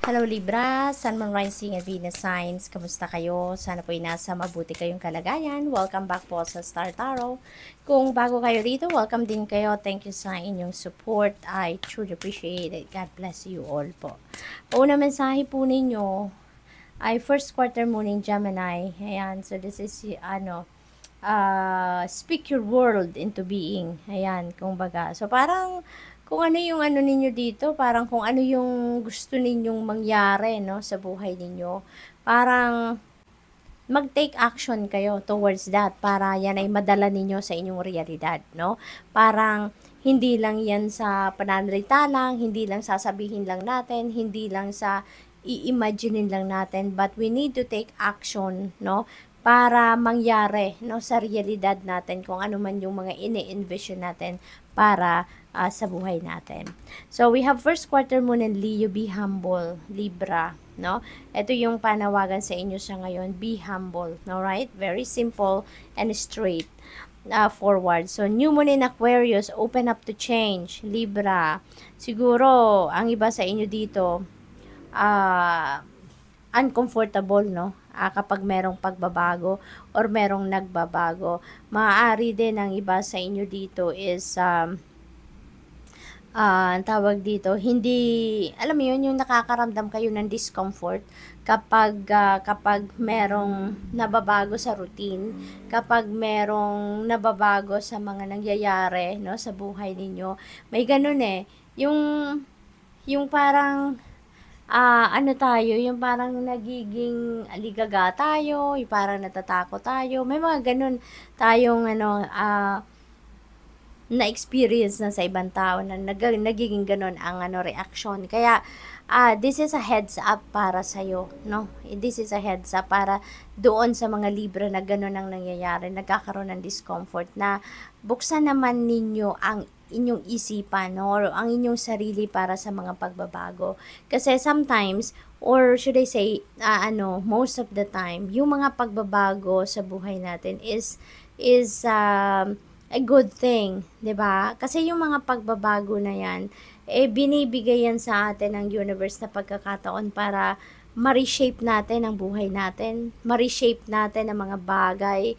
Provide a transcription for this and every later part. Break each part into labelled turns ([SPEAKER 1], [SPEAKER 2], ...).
[SPEAKER 1] Hello Libra, Sun, Moon, Rising at Venus signs. Kamusta kayo? Sana po ay nasa mabuti kayong kalagayan. Welcome back po sa Star Tarot. Kung bago kayo dito, welcome din kayo. Thank you sa inyong support. I truly appreciate it. God bless you all po. Una mensahe po ninyo ay first quarter morning Gemini. Ayan, so this is speak your world into being. Ayan, kumbaga. So parang kung ano yung ano ninyo dito, parang kung ano yung gusto ninyong mangyari, no, sa buhay ninyo, parang mag-take action kayo towards that para yan ay madala ninyo sa inyong realidad, no? Parang hindi lang yan sa pananalita lang, hindi lang sasabihin lang natin, hindi lang sa i-imaginein lang natin, but we need to take action, no? Para mangyari, no, sa realidad natin kung ano man yung mga ini-envision natin para sa buhay natin. So, we have first quarter moon and Leo, be humble, Libra, no? Ito yung panawagan sa inyo sa ngayon, be humble, no, right? Very simple and straight forward. So, new moon in Aquarius, open up to change, Libra. Siguro, ang iba sa inyo dito, uncomfortable, no? Kapag merong pagbabago or merong nagbabago. Maaari din ang iba sa inyo dito is tawag dito, hindi, alam mo yun, yung nakakaramdam kayo ng discomfort kapag merong nababago sa routine, kapag merong nababago sa mga nangyayari, no, sa buhay ninyo. May ganun yung parang ano tayo, yung parang nagiging aligaga tayo, yung parang natatakot tayo. May mga ganun tayong na-experience na sa ibang tao na nagiging ganun ang reaction. Kaya, this is a heads up para sa'yo, no? This is a heads up para doon sa mga Libra na ganun ang nangyayari, nagkakaroon ng discomfort, na buksan naman ninyo ang inyong isipan, no? Or ang inyong sarili para sa mga pagbabago. Kasi sometimes, or should I say, most of the time, yung mga pagbabago sa buhay natin is a good thing, 'di ba? Kasi yung mga pagbabago na 'yan, binibigay yan sa atin ng universe na pagkakataon para ma-reshape natin ang buhay natin, ma-reshape natin ang mga bagay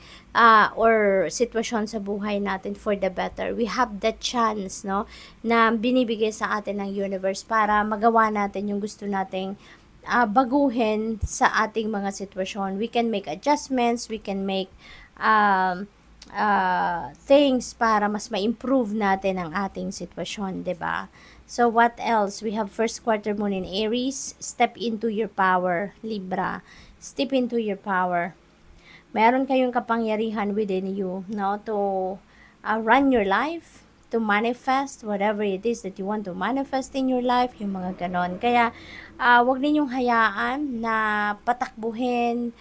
[SPEAKER 1] or sitwasyon sa buhay natin for the better. We have that chance, no, na binibigay sa atin ng universe para magawa natin yung gusto nating baguhin sa ating mga sitwasyon. We can make adjustments, we can make things para mas ma-improve natin ang ating sitwasyon, 'di ba? So what else? We have first quarter moon in Aries, step into your power, Libra. Step into your power. Meron kayong kapangyarihan within you, no, to run your life, to manifest whatever it is that you want to manifest in your life, yung mga ganon. Kaya wag ninyong hayaan na patakbuhin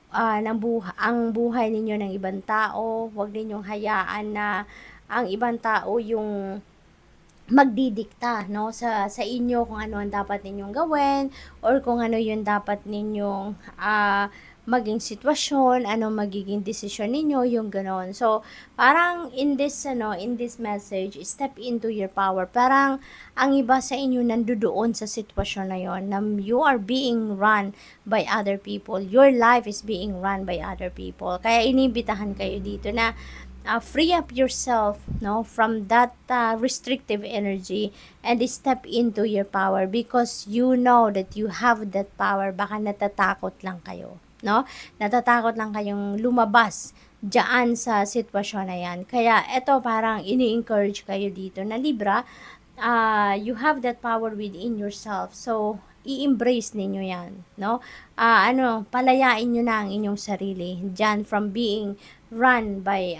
[SPEAKER 1] ang buhay ninyo ng ibang tao. Huwag ninyong hayaan na ang ibang tao yung magdidikta, no, sa inyo kung ano ang dapat ninyong gawin or kung ano yung dapat ninyong maging sitwasyon, ano magiging desisyon ninyo, yung ganon. So, parang in this message, step into your power. Parang ang iba sa inyo nandoon sa sitwasyon na yon, na you are being run by other people. Your life is being run by other people. Kaya inibitahan kayo dito na free up yourself, no, from that restrictive energy and step into your power because you know that you have that power. Baka natatakot lang kayo, no? Natatakot lang kayong lumabas diyan sa sitwasyon na yan. Kaya eto, parang ini-encourage kayo dito na Libra, you have that power within yourself. So, i-embrace ninyo yan, no? Palayain nyo na ang inyong sarili diyan from being run by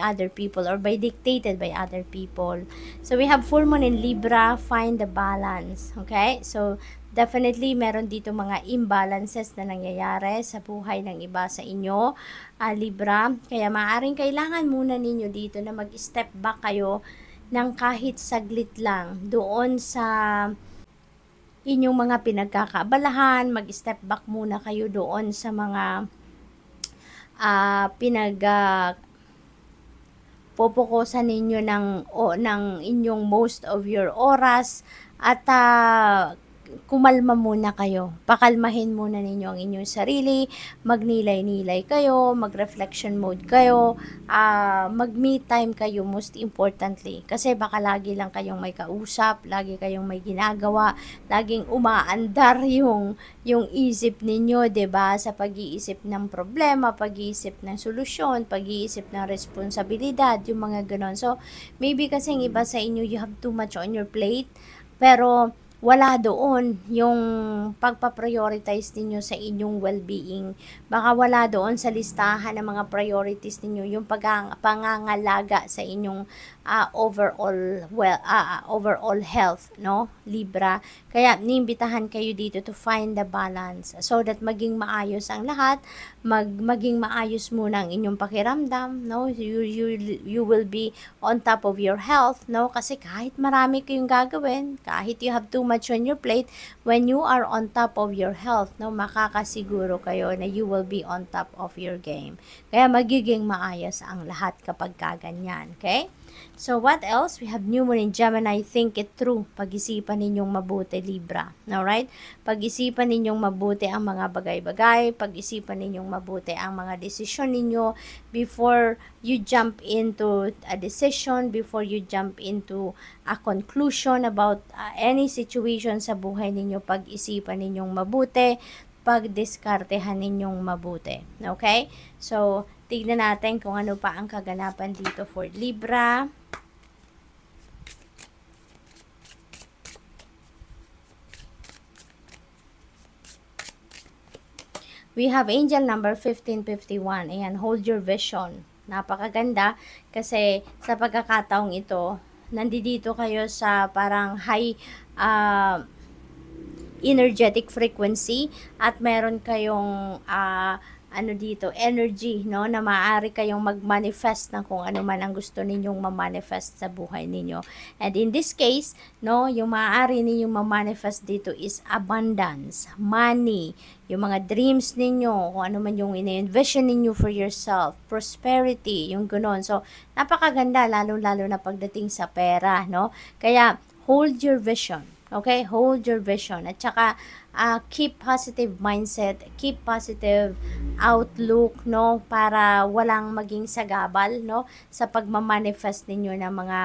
[SPEAKER 1] other people or by dictated by other people. So we have full moon in Libra, find the balance. Okay? So definitely meron dito mga imbalances na nangyayari sa buhay ng iba sa inyo, Libra. Kaya maaaring kailangan muna ninyo dito na mag-step back kayo ng kahit saglit lang doon sa inyong mga pinagkakaabalahan. Mag-step back muna kayo doon sa mga popokusan ninyo ng inyong most of your oras at kumalma muna kayo. Pakalmahin muna ninyo ang inyong sarili, magnilay-nilay kayo, mag-reflection mode kayo, mag-me time kayo most importantly. Kasi baka lagi lang kayong may kausap, lagi kayong may ginagawa, laging umaandar yung isip ninyo, 'di ba? Sa pag-iisip ng problema, pag-iisip ng solusyon, pag-iisip ng responsibilidad, yung mga ganon. So, maybe kasing iba sa inyo, you have too much on your plate, pero wala doon yung pagpa-prioritize ninyo sa inyong well-being. Baka wala doon sa listahan ng mga priorities ninyo yung pangangalaga sa inyong overall health, no? Libra. Kaya niimbitahan kayo dito to find the balance so that maging maayos ang lahat, maging maayos muna ang inyong pakiramdam, no? You will be on top of your health, no? Kasi kahit marami kayong gagawin, kahit you have too much on your plate, when you are on top of your health, no, makakasiguro kayo na you will be on top of your game. Kaya magiging maayos ang lahat kapag kaganyan, okay? So, what else? We have new moon in Gemini. Think it through. Pag-isipan ninyong mabuti, Libra. Alright? Pag-isipan ninyong mabuti ang mga bagay-bagay. Pag-isipan ninyong mabuti ang mga desisyon ninyo before you jump into a decision, before you jump into a conclusion about any situation sa buhay ninyo. Pag-isipan ninyong mabuti, pagdiskartehan ninyong mabuti. Okay? So, tignan natin kung ano pa ang kaganapan dito for Libra. We have angel number 1551. Ayan, hold your vision. Napakaganda kasi sa pagkakataong ito, nandito kayo sa parang high energetic frequency at meron kayong dito, energy, no, na maaari kayong mag-manifest ng kung ano man ang gusto ninyong ma-manifest sa buhay ninyo. And in this case, no, yung maaari ninyong ma-manifest dito is abundance, money, yung mga dreams ninyo, kung ano man yung ina-envision ninyo for yourself, prosperity, yung ganoon. So, napakaganda, lalo-lalo na pagdating sa pera, no? Kaya, hold your vision. Okay? Hold your vision. At saka, keep positive mindset, keep positive outlook, no? Para walang maging sagabal, no? Sa pagmamanifest ninyo ng mga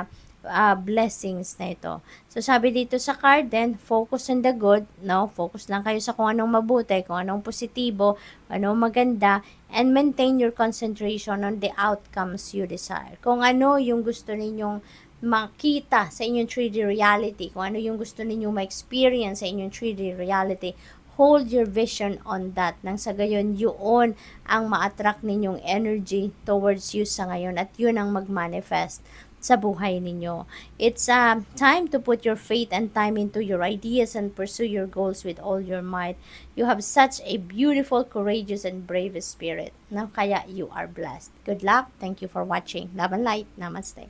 [SPEAKER 1] blessings na ito. So, sabi dito sa card, then, focus on the good, no? Focus lang kayo sa kung anong mabuti, kung anong positibo, anong maganda, and maintain your concentration on the outcomes you desire. Kung ano yung gusto ninyong makita sa inyong 3D reality, kung ano yung gusto ninyong ma-experience sa inyong 3D reality, hold your vision on that. Nang sa gayon, yun ang ma-attract ninyong energy towards you sa ngayon at yun ang mag-manifest sa buhay ninyo. It's time to put your faith and time into your ideas and pursue your goals with all your might. You have such a beautiful, courageous, and brave spirit. No? Kaya you are blessed. Good luck. Thank you for watching. Love and light. Namaste.